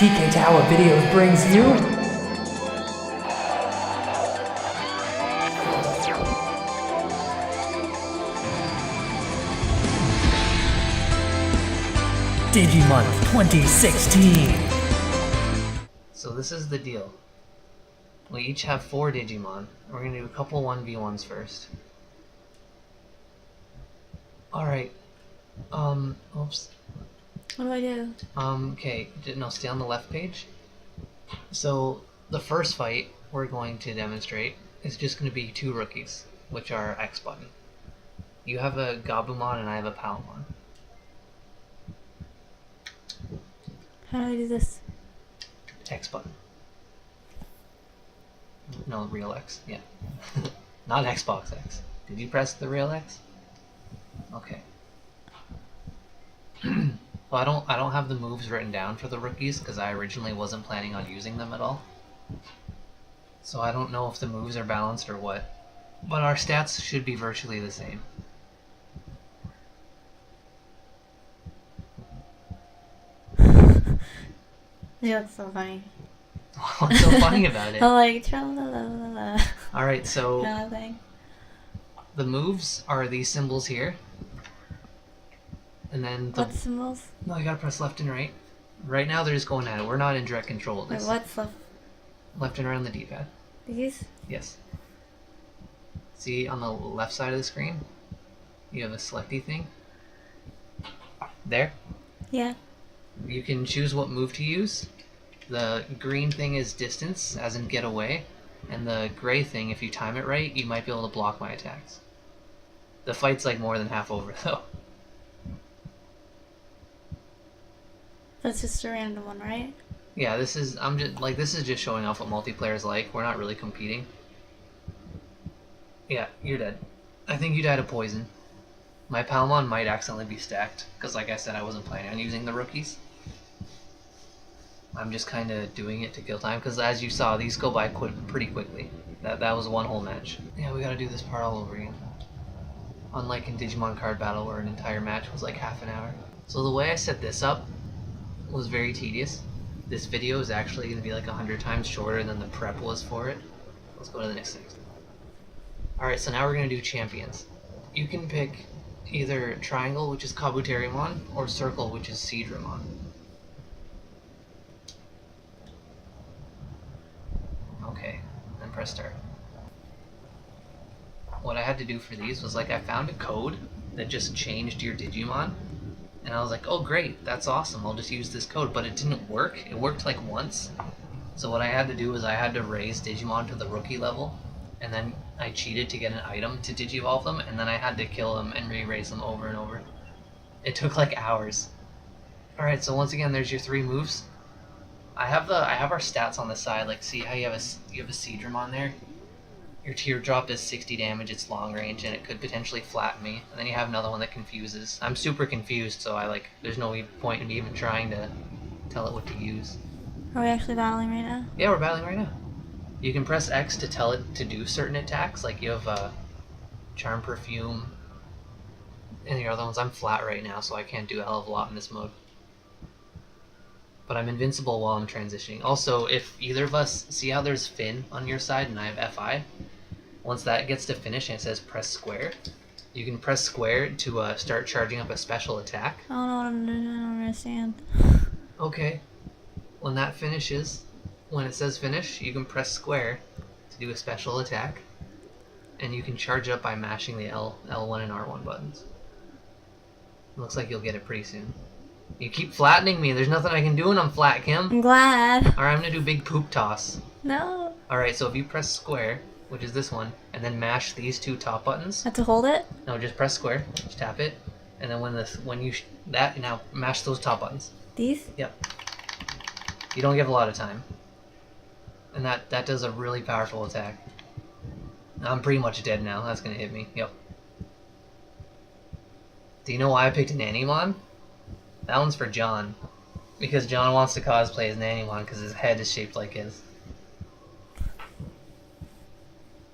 TK Tower Videos brings you Digimon 2016. So this is the deal. We each have 4 Digimon. We're going to do a couple 1v1s first. Alright. Oops. What do I do? Okay. No, stay on the left page. So, the first fight we're going to demonstrate is just going to be 2 rookies, which are X button. You have a Gabumon and I have a Palmon. How do I do this? X button. No, real X. Yeah. Not Xbox X. Did you press the real X? Okay. Well, I don't have the moves written down for the rookies because I originally wasn't planning on using them at all. So I don't know if the moves are balanced or what. But our stats should be virtually the same. Yeah, that's so funny. What's so funny about it? I'm like, tra-la-la-la-la. Alright, so Kind of thing. the moves are these symbols here. And then the... What symbols? No, you gotta press left and right. Right now they're just going at it. We're not in direct control of Wait, this. what's left? Left and right on the D-pad. These? Yes. See on the left side of the screen? You have a selecty thing. There. Yeah. You can choose what move to use. The green thing is distance, as in get away. And the gray thing, if you time it right, you might be able to block my attacks. The fight's like more than half over though. That's just a random one, right? Yeah, this is just showing off what multiplayer is like. We're not really competing. Yeah, you're dead. I think you died of poison. My Palmon might accidentally be stacked, because like I said, I wasn't planning on using the rookies. I'm just kind of doing it to kill time, because as you saw, these go by pretty quickly. That was one whole match. Yeah, we gotta do this part all over again. Unlike in Digimon Card Battle, where an entire match was like half an hour. So the way I set this up was very tedious. This video is actually going to be like 100 times shorter than the prep was for it. Let's go to the next thing. Alright, so now we're going to do champions. You can pick either triangle, which is Kabuterimon, or circle, which is Seadramon. Okay, then press start. What I had to do for these was I found a code that just changed your Digimon. And I was like, oh great, that's awesome, I'll just use this code. But it didn't work. It worked like once. So what I had to do was I had to raise Digimon to the rookie level. And then I cheated to get an item to Digivolve them. And then I had to kill them and re-raise them over and over. It took like hours. Alright, so once again, there's your 3 moves. I have our stats on the side. Like, see how you have a Seadramon there? Your teardrop is 60 damage, it's long range, and it could potentially flatten me. And then you have another one that confuses. I'm super confused, so there's no point in me even trying to tell it what to use. Are we actually battling right now? Yeah, we're battling right now. You can press X to tell it to do certain attacks, like you have Charm Perfume, and the other ones. I'm flat right now, so I can't do a hell of a lot in this mode. But I'm invincible while I'm transitioning. Also, if either of us, see how there's Finn on your side and I have FI? Once that gets to finish and it says press square, you can press square to start charging up a special attack. I don't know what I'm doing. I don't understand. Okay. When that finishes, when it says finish, you can press square to do a special attack. And you can charge it up by mashing the L1 and R1 buttons. It looks like you'll get it pretty soon. You keep flattening me. There's nothing I can do when I'm flat, Kim. I'm glad. Alright, I'm gonna do big poop toss. No. Alright, so if you press square, which is this one, and then mash these 2 top buttons. I have to hold it? No, just press square. Just tap it. And then now mash those top buttons. These? Yep. You don't give a lot of time. And that does a really powerful attack. I'm pretty much dead now. That's gonna hit me. Yep. Do you know why I picked Nanimon? That one's for John. Because John wants to cosplay as Nanimon because his head is shaped like his.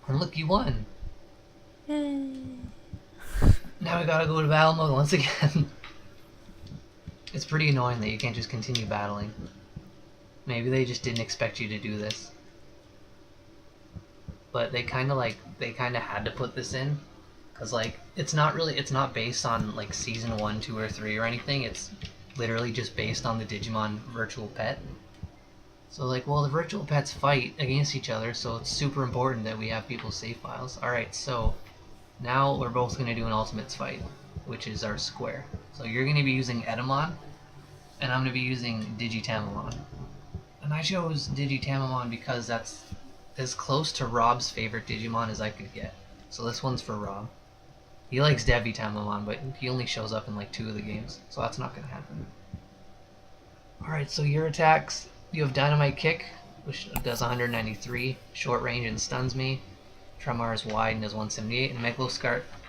And look, you won. Yay. Now we gotta go to battle mode once again. It's pretty annoying that you can't just continue battling. Maybe they just didn't expect you to do this. But they kind of had to put this in. Because, like, it's not based on, like, Season 1, 2, or 3 or anything. It's literally just based on the Digimon virtual pet. So, like, well, the virtual pets fight against each other, so it's super important that we have people's save files. Alright, so now we're both going to do an Ultimates fight, which is our square. So you're going to be using Edamon, and I'm going to be using Digitamamon. And I chose Digitamamon because that's as close to Rob's favorite Digimon as I could get. So this one's for Rob. He likes Debitamamon, but he only shows up in like 2 of the games, so that's not going to happen. Alright, so your attacks, you have Dynamite Kick, which does 193, short range and stuns me. Tremor is wide and does 178, and Megalo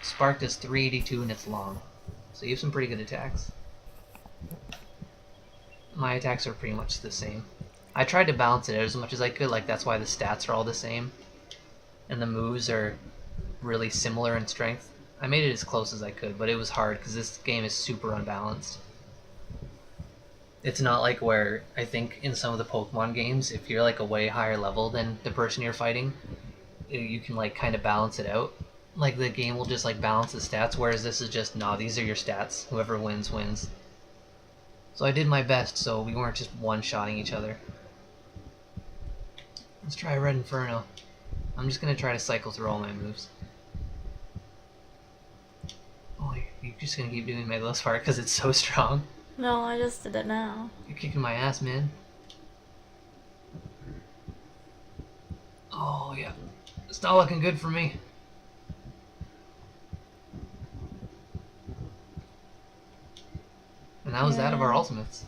Spark does 382 and it's long. So you have some pretty good attacks. My attacks are pretty much the same. I tried to balance it out as much as I could, like that's why the stats are all the same. And the moves are really similar in strength. I made it as close as I could, but it was hard because this game is super unbalanced. It's not like where, I think in some of the Pokemon games, if you're like a way higher level than the person you're fighting, you can like kind of balance it out. Like the game will just like balance the stats, whereas this is just, nah, these are your stats. Whoever wins, wins. So I did my best so we weren't just one-shotting each other. Let's try Red Inferno. I'm just going to try to cycle through all my moves. Oh, you're just going to keep doing Megalo Spark because it's so strong. No, I just did it now. You're kicking my ass, man. Oh, yeah. It's not looking good for me. And that was that of our ultimates.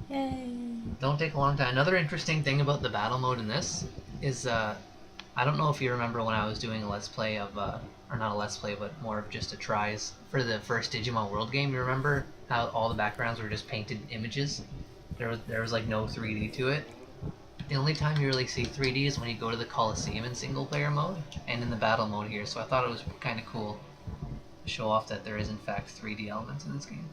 Yay. Don't take a long time. Another interesting thing about the battle mode in this is, I don't know if you remember when I was doing a Let's Play of, or not a Let's Play, but more of just a tries for the first Digimon World game. You remember how all the backgrounds were just painted images? There was like no 3D to it. The only time you really see 3D is when you go to the Coliseum in single player mode and in the battle mode here. So I thought it was kind of cool to show off that there is in fact 3D elements in this game.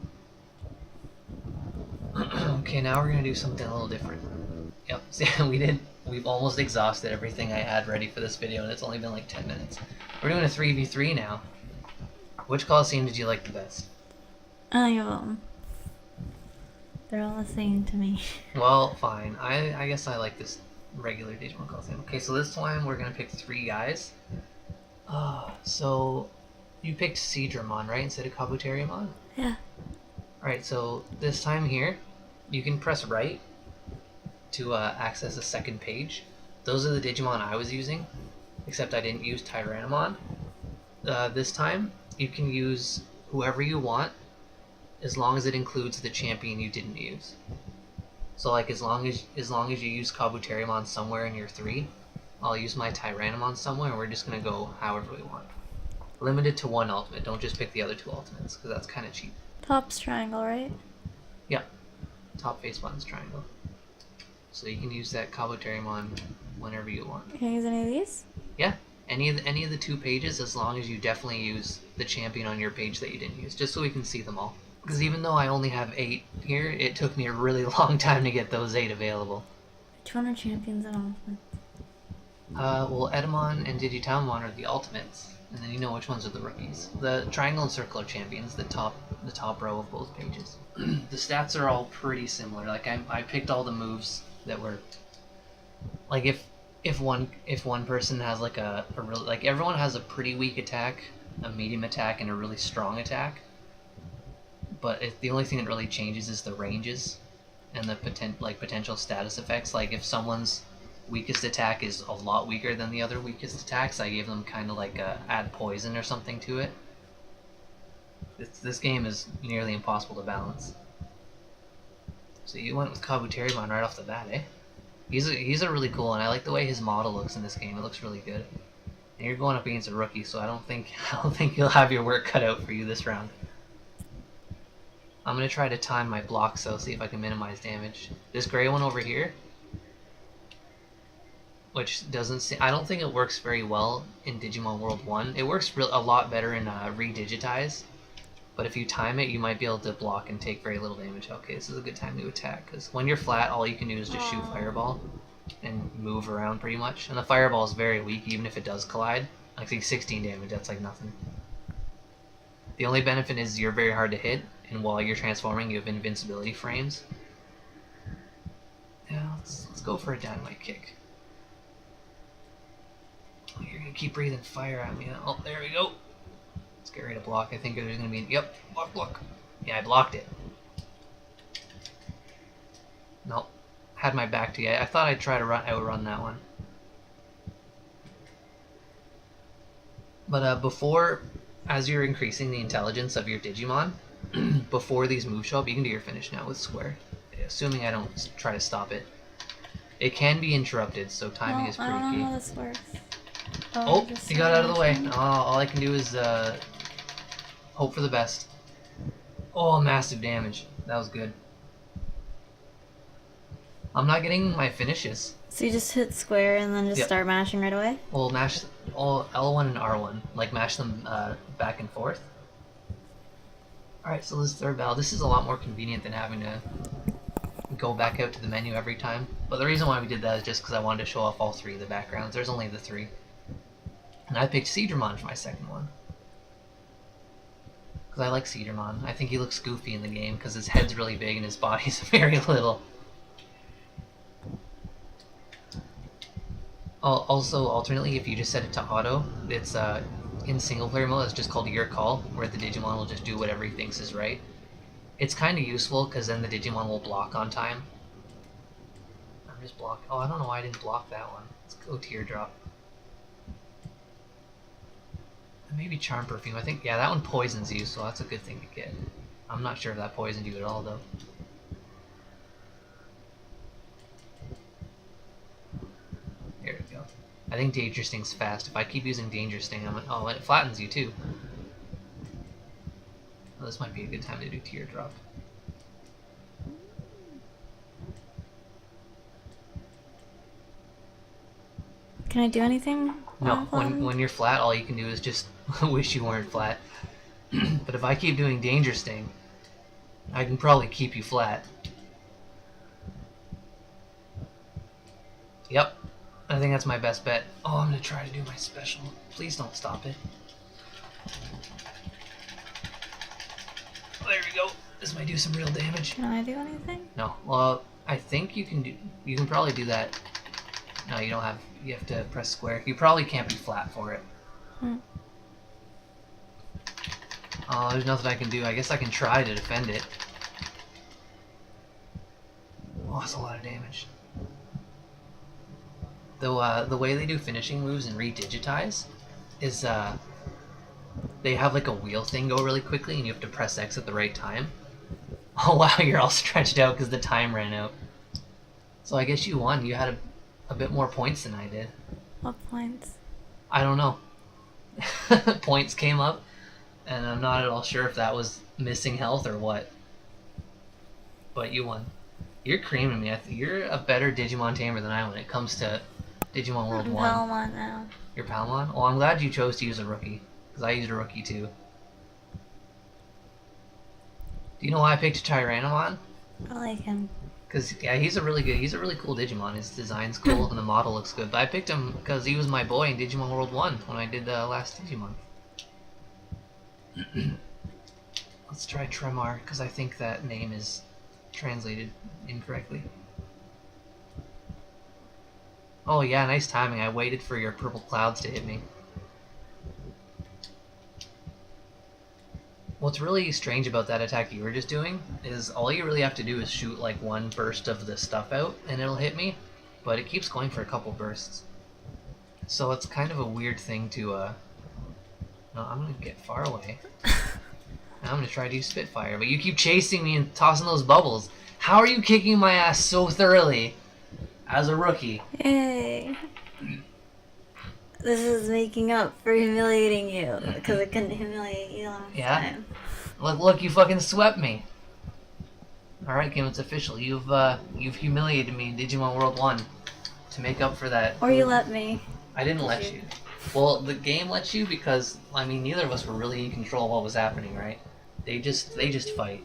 Okay, now we're gonna do something a little different. Yep, see, we've almost exhausted everything I had ready for this video and it's only been like 10 minutes. We're doing a 3v3 now. Which Coliseum did you like the best? Any of them. They're all the same to me. Well, fine. I guess I like this regular Digimon Coliseum. Okay, so this time we're gonna pick 3 guys. So you picked Seadramon, right, instead of Kabuterimon? Yeah. Alright, so this time here, you can press right to access a second page. Those are the Digimon I was using, except I didn't use Tyrannomon. This time, you can use whoever you want, as long as it includes the champion you didn't use. So like as long as you use Kabuterimon somewhere in your 3, I'll use my Tyrannomon somewhere and we're just gonna go however we want. Limited to 1 ultimate, don't just pick the other 2 ultimates, because that's kinda cheap. Top's triangle, right? Yeah. Top face button's triangle. So you can use that Kabuterimon whenever you want. Can I use any of these? Yeah. Any of the 2 pages, as long as you definitely use the champion on your page that you didn't use, just so we can see them all. Because even though I only have 8 here, it took me a really long time to get those 8 available. Which one are champions and ultimates? Well, Edamon and Digitamamon are the ultimates, and then you know which ones are the rookies. The triangle and circle are champions, the top row of both pages. The stats are all pretty similar. Like I picked all the moves that were like if one person has like a real, like everyone has a pretty weak attack, a medium attack, and a really strong attack. But the only thing that really changes is the ranges and the potential status effects. Like if someone's weakest attack is a lot weaker than the other weakest attacks, I gave them kind of like add poison or something to it. This game is nearly impossible to balance. So you went with Kabuterimon right off the bat, eh? He's a really cool one. I like the way his model looks in this game. It looks really good. And you're going up against a rookie, so I don't think you'll have your work cut out for you this round. I'm gonna try to time my blocks though, see if I can minimize damage. This gray one over here, which doesn't seem, I don't think it works very well in Digimon World 1. It works a lot better in Redigitize, But if you time it, you might be able to block and take very little damage. Okay, this is a good time to attack, because when you're flat, all you can do is just shoot Fireball and move around pretty much. And the Fireball is very weak, even if it does collide. I think 16 damage, that's like nothing. The only benefit is you're very hard to hit, and while you're transforming, you have invincibility frames. Yeah, let's go for a Dynamite Kick. Oh, you're gonna keep breathing fire at me. Oh, there we go. Let's get ready to block. I think there's gonna be. Yep, block. Yeah, I blocked it. Nope. Had my back to you. I thought I'd try to outrun that one. But before, as you're increasing the intelligence of your Digimon, before these moves show up, you can do your finish now with square. Assuming I don't try to stop it. It can be interrupted, so timing is pretty I don't key. know how this works. Oh, you got out of the way. Oh, all I can do is hope for the best. Oh, massive damage. That was good. I'm not getting my finishes. So you just hit square and then just start mashing right away? Well, mash all L1 and R1. Like, mash them back and forth. Alright, so this third battle. This is a lot more convenient than having to go back out to the menu every time. But the reason why we did that is just because I wanted to show off all three of the backgrounds. There's only the three. And I picked Cedramon for my second one. Because I like Cedramon. I think he looks goofy in the game because his head's really big and his body's very little. Also, alternately, if you just set it to auto, it's in single player mode, it's just called Your Call, where the Digimon will just do whatever he thinks is right. It's kind of useful because then the Digimon will block on time. I'm just blocking. Oh, I don't know why I didn't block that one. Let's go Teardrop. And maybe Charm Perfume. I think, yeah, that one poisons you, so that's a good thing to get. I'm not sure if that poisoned you at all, though. There we go. I think Danger Sting's fast. If I keep using Danger Sting, I'm like, oh, it flattens you too. Well, this might be a good time to do Teardrop. Can I do anything? No, when you're flat, all you can do is just wish you weren't flat. But if I keep doing Danger Sting, I can probably keep you flat. Yep. I think that's my best bet. Oh, I'm gonna try to do my special. Please don't stop it. Oh, there we go. This might do some real damage. Can I do anything? No. Well, I think you can do. You can probably do that. No, you don't have. You have to press square. You probably can't be flat for it. Oh, there's nothing I can do. I guess I can try to defend it. Oh, that's a lot of damage. Though the way they do finishing moves and redigitize is they have like a wheel thing go really quickly and you have to press X at the right time. Oh wow, you're all stretched out because the time ran out. So I guess you won. You had a bit more points than I did. What points? I don't know. Points came up and I'm not at all sure if that was missing health or what. But you won. You're creaming me. You're a better Digimon tamer than I am when it comes to Digimon World 1. I'm Palmon now. You're Palmon? Well, I'm glad you chose to use a rookie. Because I used a rookie too. Do you know why I picked Tyrannomon? I like him. Because, yeah, he's a really cool Digimon. His design's cool and the model looks good. But I picked him because he was my boy in Digimon World 1 when I did the last Digimon. Let's try Tremar, because I think that name is translated incorrectly. Oh yeah, nice timing. I waited for your purple clouds to hit me. What's really strange about that attack you were just doing is all you really have to do is shoot like one burst of the stuff out and it'll hit me, but it keeps going for a couple bursts. So it's kind of a weird thing to, no, I'm gonna get far away. Now I'm gonna try to do Spitfire, but you keep chasing me and tossing those bubbles. How are you kicking my ass so thoroughly as a rookie? Yay. This is making up for humiliating you, because I couldn't humiliate you last time. Look, you fucking swept me. Alright, Kim, it's official. You've humiliated me in Digimon World 1 to make up for that. Or you let me. I didn't let you. Well, the game let you because, I mean, neither of us were really in control of what was happening, right? They just fight.